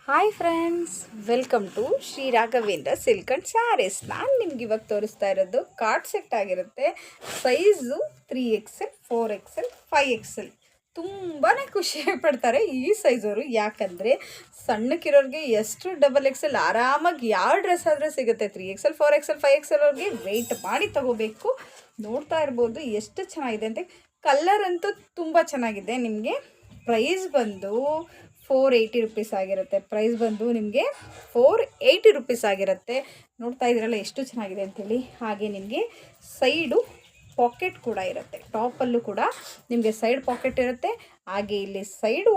Hi friends, welcome to Shri Raghavendra silk and sarees. ನಾನು ನಿಮ್ಗೆ ಇವಾಗ ತೋರಿಸ್ತಾ ಇರೋದು ಕಾರ್ಡ್ ಸೆಟ್ ಆಗಿರುತ್ತೆ. Size 3XL, 4XL, 5XL. ತುಂಬಾ ಖುಷಿ ಪಡ್ತಾರೆ ಈ ಸೈಜವರು. ಯಾಕಂದರೆ ಸಣ್ಣಕ್ಕಿರೋರಿಗೆ ಎಷ್ಟು XXL ಆರಾಮಾಗಿ ಯಾವ ಡ್ರೆಸ್ ಆದರೆ ಸಿಗುತ್ತೆ. 3XL, 4XL, 5XL ಅವ್ರಿಗೆ ವೆಯ್ಟ್ ಮಾಡಿ ತಗೋಬೇಕು. ನೋಡ್ತಾ ಇರ್ಬೋದು ಎಷ್ಟು ಚೆನ್ನಾಗಿದೆ ಅಂತ. ಕಲರ್ ಅಂತೂ ತುಂಬ ಚೆನ್ನಾಗಿದೆ. ನಿಮಗೆ ಪ್ರೈಸ್ ಬಂದು 480 ರುಪೀಸ್ ಆಗಿರುತ್ತೆ. ಪ್ರೈಸ್ ಬಂದು ನಿಮಗೆ 480 ರುಪೀಸ್ ಆಗಿರುತ್ತೆ. ನೋಡ್ತಾ ಇದ್ದೀರಲ್ಲ ಎಷ್ಟು ಚೆನ್ನಾಗಿದೆ ಅಂಥೇಳಿ. ಹಾಗೆ ನಿಮಗೆ ಸೈಡು ಪಾಕೆಟ್ ಕೂಡ ಇರುತ್ತೆ. ಟಾಪಲ್ಲೂ ಕೂಡ ನಿಮಗೆ ಸೈಡ್ ಪಾಕೆಟ್ ಇರುತ್ತೆ. ಹಾಗೆ ಇಲ್ಲಿ ಸೈಡು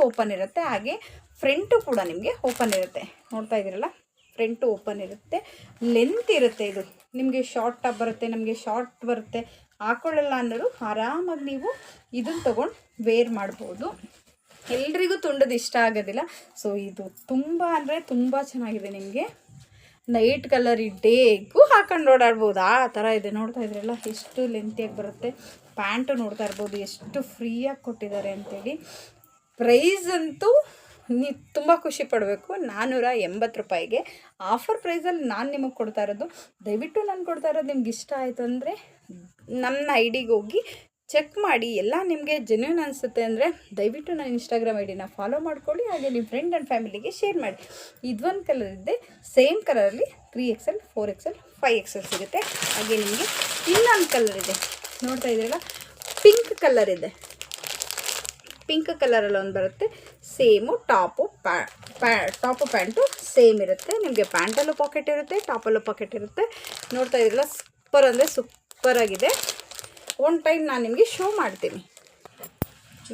ಓಪನ್ ಇರುತ್ತೆ. ಹಾಗೆ ಫ್ರಂಟು ಕೂಡ ನಿಮಗೆ ಓಪನ್ ಇರುತ್ತೆ. ನೋಡ್ತಾ ಇದ್ದೀರಲ್ಲ, ಫ್ರಂಟು ಓಪನ್ ಇರುತ್ತೆ. ಲೆಂತ್ ಇರುತ್ತೆ. ಇದು ನಿಮಗೆ ಶಾರ್ಟ್ ಟಾಪ್ ಬರುತ್ತೆ, ನಮಗೆ ಶಾರ್ಟ್ ಬರುತ್ತೆ. ಹಾಕೊಳ್ಳಲ್ಲ ಅನ್ನೋರು ಆರಾಮಾಗಿ ನೀವು ಇದನ್ನು ತೊಗೊಂಡು ವೇರ್ ಮಾಡ್ಬೋದು. ಎಲ್ರಿಗೂ ತುಂಡೋದು ಇಷ್ಟ ಆಗೋದಿಲ್ಲ. ಸೊ ಇದು ತುಂಬ ಅಂದರೆ ತುಂಬ ಚೆನ್ನಾಗಿದೆ. ನಿಮಗೆ ನೈಟ್ ಕಲರ್ ಡೇಗೂ ಹಾಕೊಂಡು ಓಡಾಡ್ಬೋದು, ಆ ಥರ ಇದೆ. ನೋಡ್ತಾ ಇದ್ರಲ್ಲ ಎಷ್ಟು ಲೆಂತಿಯಾಗಿ ಬರುತ್ತೆ. ಪ್ಯಾಂಟು ನೋಡ್ತಾ ಇರ್ಬೋದು ಎಷ್ಟು ಫ್ರೀಯಾಗಿ ಕೊಟ್ಟಿದ್ದಾರೆ ಅಂಥೇಳಿ. ಪ್ರೈಸ್ ಅಂತೂ ನೀವು ತುಂಬ ಖುಷಿ ಪಡಬೇಕು. 480 ರೂಪಾಯಿಗೆ ಆಫರ್ ಪ್ರೈಸಲ್ಲಿ ನಾನು ನಿಮಗೆ ಕೊಡ್ತಾ ಇರೋದು. ದಯವಿಟ್ಟು ನಾನು ಕೊಡ್ತಾ ಇರೋದು ನಿಮ್ಗೆ ಇಷ್ಟ ಆಯಿತು ಅಂದರೆ ನನ್ನ ಐಡಿಗೆ ಹೋಗಿ ಚೆಕ್ ಮಾಡಿ. ಎಲ್ಲ ನಿಮಗೆ ಜೆನ್ಯೂನ್ ಅನಿಸುತ್ತೆ ಅಂದರೆ ದಯವಿಟ್ಟು ನನ್ನ ಇನ್ಸ್ಟಾಗ್ರಾಮ್ ಐಡಿನ ಫಾಲೋ ಮಾಡ್ಕೊಳ್ಳಿ. ಹಾಗೆ ನಿಮ್ಮ ಫ್ರೆಂಡ್ ಆ್ಯಂಡ್ ಫ್ಯಾಮಿಲಿಗೆ ಶೇರ್ ಮಾಡಿ. ಇದೊಂದು ಕಲರ್ ಇದೆ, ಸೇಮ್ ಕಲರಲ್ಲಿ 3XL, 4XL, 5XL ಸಿಗುತ್ತೆ. ಹಾಗೆ ನಿಮಗೆ ಇನ್ನೊಂದು ಕಲರ್ ಇದೆ, ನೋಡ್ತಾ ಇದ್ದೀರಲ್ಲ, ಪಿಂಕ್ ಕಲರ್ ಇದೆ. ಪಿಂಕ್ ಕಲರಲ್ಲಿ ಒಂದು ಬರುತ್ತೆ. ಸೇಮು ಟಾಪು ಪ್ಯಾಂಟು ಸೇಮ್ ಇರುತ್ತೆ. ನಿಮಗೆ ಪ್ಯಾಂಟಲ್ಲೂ ಪಾಕೆಟ್ ಇರುತ್ತೆ, ಟಾಪಲ್ಲೂ ಪಾಕೆಟ್ ಇರುತ್ತೆ. ನೋಡ್ತಾ ಇದ್ದೀರಲ್ಲ, ಸೂಪರ್ ಅಂದರೆ ಸೂಪರಾಗಿದೆ. ಒನ್ ಟೈಮ್ ನಾನು ನಿಮಗೆ ಶೋ ಮಾಡ್ತೀನಿ.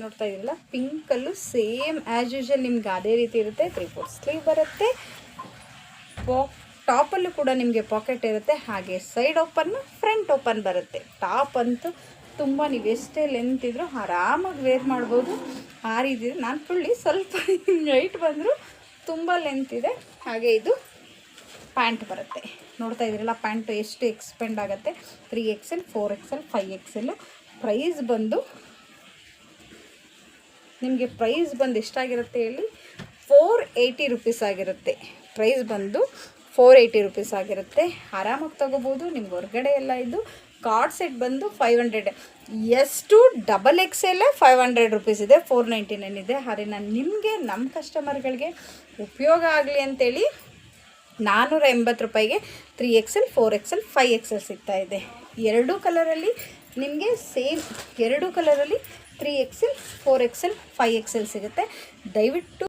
ನೋಡ್ತಾ ಇದ್ದೀರಲ್ಲ, ಪಿಂಕಲ್ಲೂ ಸೇಮ್ ಆ್ಯಸ್ ಯೂಶುವಲ್ ನಿಮ್ಗೆ ಅದೇ ರೀತಿ ಇರುತ್ತೆ. 3/4 ಸ್ಲೀವ್ ಬರುತ್ತೆ. ಟಾಪಲ್ಲೂ ಕೂಡ ನಿಮಗೆ ಪಾಕೆಟ್ ಇರುತ್ತೆ. ಹಾಗೆ ಸೈಡ್ ಓಪನ್ನು, ಫ್ರಂಟ್ ಓಪನ್ ಬರುತ್ತೆ. ಟಾಪ್ ಅಂತೂ ತುಂಬ ನೀವು ಎಷ್ಟೇ ಲೆಂತ್ ಇದ್ದರೂ ಆರಾಮಾಗಿ ವೇರ್ ಮಾಡ್ಬೋದು. ಆ ರೀತಿ ನಾನು ಫುಲ್ಲಿ ಸ್ವಲ್ಪ ಹೈಟ್ ಬಂದರೂ ತುಂಬ ಲೆಂತ್ ಇದೆ. ಹಾಗೆ ಇದು ಪ್ಯಾಂಟ್ ಬರುತ್ತೆ. ನೋಡ್ತಾ ಇದ್ದೀರಲ್ಲ, ಪ್ಯಾಂಟು ಎಷ್ಟು ಎಕ್ಸ್ಪೆಂಡ್ ಆಗುತ್ತೆ. 3XL, 4XL, 5XL. ಪ್ರೈಸ್ ಬಂದು ನಿಮಗೆ ಎಷ್ಟಾಗಿರುತ್ತೆ ಹೇಳಿ, 480 ರುಪೀಸ್ ಆಗಿರುತ್ತೆ. ಪ್ರೈಸ್ ಬಂದು 480 ರುಪೀಸ್ ಆಗಿರುತ್ತೆ. ಆರಾಮಾಗಿ ತೊಗೋಬೋದು. ನಿಮ್ಗೆ ಹೊರಗಡೆ ಎಲ್ಲ ಇದು ಕಾರ್ಡ್ ಸೆಟ್ ಬಂದು 500. ಎಷ್ಟು XXL 500 ರುಪೀಸ್ ಇದೆ, 499 ಇದೆ. ಆದರೆ ನಾನು ನಿಮಗೆ ನಮ್ಮ ಕಸ್ಟಮರ್ಗಳಿಗೆ ಉಪಯೋಗ ಆಗಲಿ ಅಂತೇಳಿ 480 ರೂಪಾಯಿಗೆ 3XL, 4XL, 5XL ಸಿಗ್ತಾಯಿದೆ. ಎರಡೂ ಕಲರಲ್ಲಿ ನಿಮಗೆ ಸೇಮ್, ಎರಡೂ ಕಲರಲ್ಲಿ 3XL, 4XL, 5XL ಸಿಗುತ್ತೆ. ದಯವಿಟ್ಟು